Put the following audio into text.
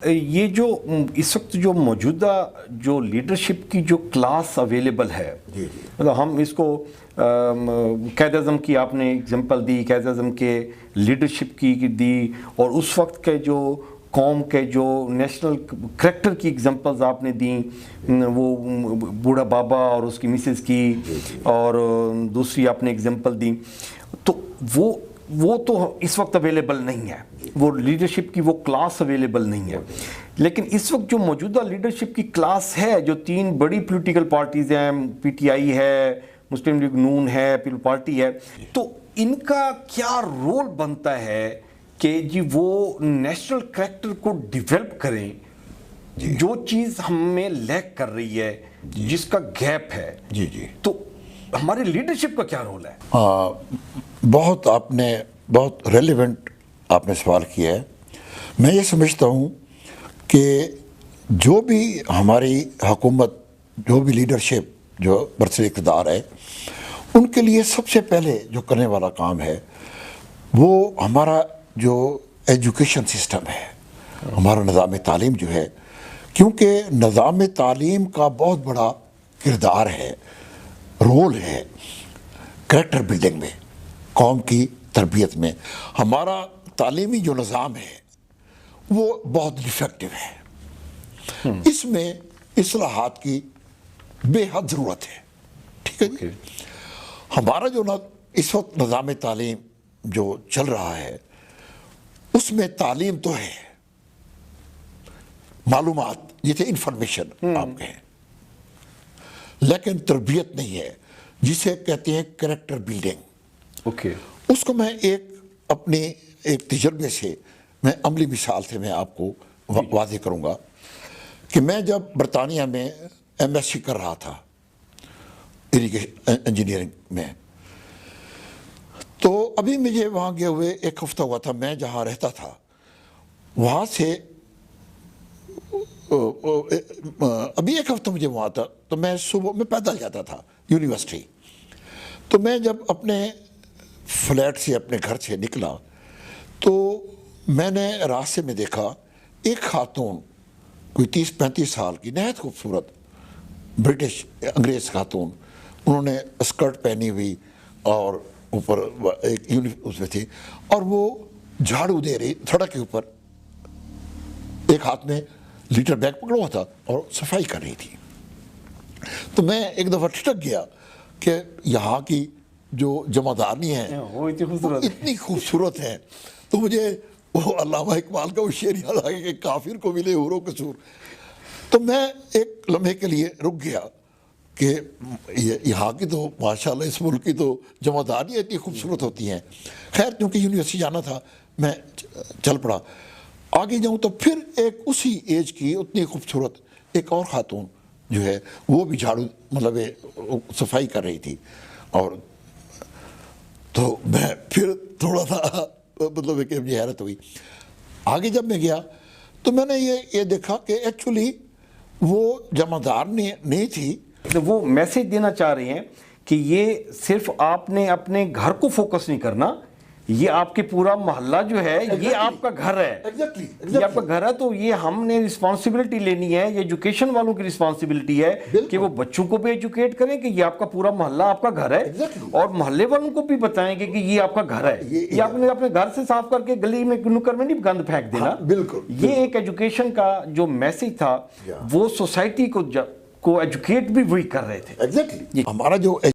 یہ جو اس وقت جو موجودہ جو لیڈرشپ کی جو کلاس اویلیبل ہے، مطلب ہم اس کو قائد اعظم کی آپ نے اگزامپل دی، قائد اعظم کے لیڈرشپ کی دی، اور اس وقت کے جو قوم کے جو نیشنل کریکٹر کی اگزامپلز آپ نے دیں، وہ بوڑھا بابا اور اس کی مسز کی، اور دوسری آپ نے اگزامپل دی، تو وہ تو اس وقت اویلیبل نہیں ہے، وہ لیڈرشپ کی وہ کلاس اویلیبل نہیں ہے۔ لیکن اس وقت جو موجودہ لیڈرشپ کی کلاس ہے، جو تین بڑی پولیٹیکل پارٹیز ہیں، پی ٹی آئی ہے، مسلم لیگ نون ہے، پیپل پارٹی ہے، تو ان کا کیا رول بنتا ہے کہ جی وہ نیشنل کریکٹر کو ڈیولپ کریں، جو چیز ہمیں لیک کر رہی ہے، جس کا گیپ ہے، تو ہمارے لیڈرشپ کا کیا رول ہے؟ بہت ریلیونٹ آپ نے سوال کیا ہے۔ میں یہ سمجھتا ہوں کہ جو بھی ہماری حکومت، جو بھی لیڈرشپ جو برسر اقتدار ہے، ان کے لیے سب سے پہلے جو کرنے والا کام ہے وہ ہمارا جو ایجوکیشن سسٹم ہے، ہمارا نظام تعلیم جو ہے، کیونکہ نظام تعلیم کا بہت بڑا کردار ہے، رول ہے کریکٹر بلڈنگ میں، قوم کی تربیت میں۔ ہمارا تعلیمی جو نظام ہے وہ بہت ڈیفیکٹو ہے، اس میں اصلاحات کی بے حد ضرورت ہے، ٹھیک ہے جی۔ ہمارا جو اس وقت نظام تعلیم جو چل رہا ہے، اس میں تعلیم تو ہے، معلومات جسے انفارمیشن آپ کہیں، لیکن تربیت نہیں ہے، جسے کہتے ہیں کریکٹر بلڈنگ۔ اس کو میں اپنے ایک تجربے سے، میں عملی مثال سے میں آپ کو واضح کروں گا کہ میں جب برطانیہ میں ایم ایس سی کر رہا تھا انجینئرنگ میں، تو ابھی مجھے وہاں گئے ہوئے ایک ہفتہ ہوا تھا۔ میں جہاں رہتا تھا وہاں سے ابھی ایک ہفتہ مجھے وہاں تھا، تو میں صبح میں پیدل جاتا تھا یونیورسٹی۔ تو میں جب اپنے فلیٹ سے، اپنے گھر سے نکلا، تو میں نے راستے میں دیکھا ایک خاتون، کوئی 30-35 سال کی، نہایت خوبصورت برٹش انگریز خاتون، انہوں نے اسکرٹ پہنی ہوئی اور اوپر ایک اس میں تھی، اور وہ جھاڑو دے رہی سڑک کے اوپر، ایک ہاتھ میں لیٹر بیگ پکڑا ہوا تھا اور صفائی کر رہی تھی۔ تو میں ایک دفعہ ٹھٹک گیا کہ یہاں کی جو جمعدارنی ہیں وہ اتنی خوبصورت ہیں، تو مجھے وہ علامہ اقبال کا وہ شعر یاد آ گیا کہ کافر کو ملے حور و قصور۔ تو میں ایک لمحے کے لیے رک گیا کہ یہاں کی تو ماشاءاللہ اس ملک کی تو جمعداریاں اتنی خوبصورت ہوتی ہیں۔ خیر، کیونکہ یونیورسٹی جانا تھا، میں چل پڑا۔ آگے جاؤں تو پھر ایک اسی ایج کی اتنی خوبصورت ایک اور خاتون جو ہے، وہ بھی جھاڑو مطلب صفائی کر رہی تھی، اور تو میں پھر تھوڑا سا مطلب کہ مجھے حیرت ہوئی۔ آگے جب میں گیا تو میں نے یہ دیکھا کہ ایکچولی وہ جمعدار نہیں تھی۔ وہ میسج دینا چاہ رہے ہیں کہ یہ صرف آپ نے اپنے گھر کو فوکس نہیں کرنا، یہ آپ کے پورا محلہ جو ہے، یہ آپ کا گھر ہے، یہ آپ کا گھر ہے، تو یہ ہم نے رسپانسبلٹی لینی ہے، یہ ایجوکیشن والوں کی رسپانسبلٹی ہے کہ وہ بچوں کو بھی ایجوکیٹ کریں کہ یہ آپ کا پورا محلہ آپ کا گھر ہے، اور محلے والوں کو بھی بتائیں کہ یہ آپ کا گھر ہے، یہ آپ نے اپنے گھر سے صاف کر کے گلی میں نکر میں نہیں گند پھینک دینا۔ یہ ایک ایجوکیشن کا جو میسج تھا، وہ سوسائٹی کو ایجوکیٹ بھی وہی کر رہے تھے۔ ہمارا جو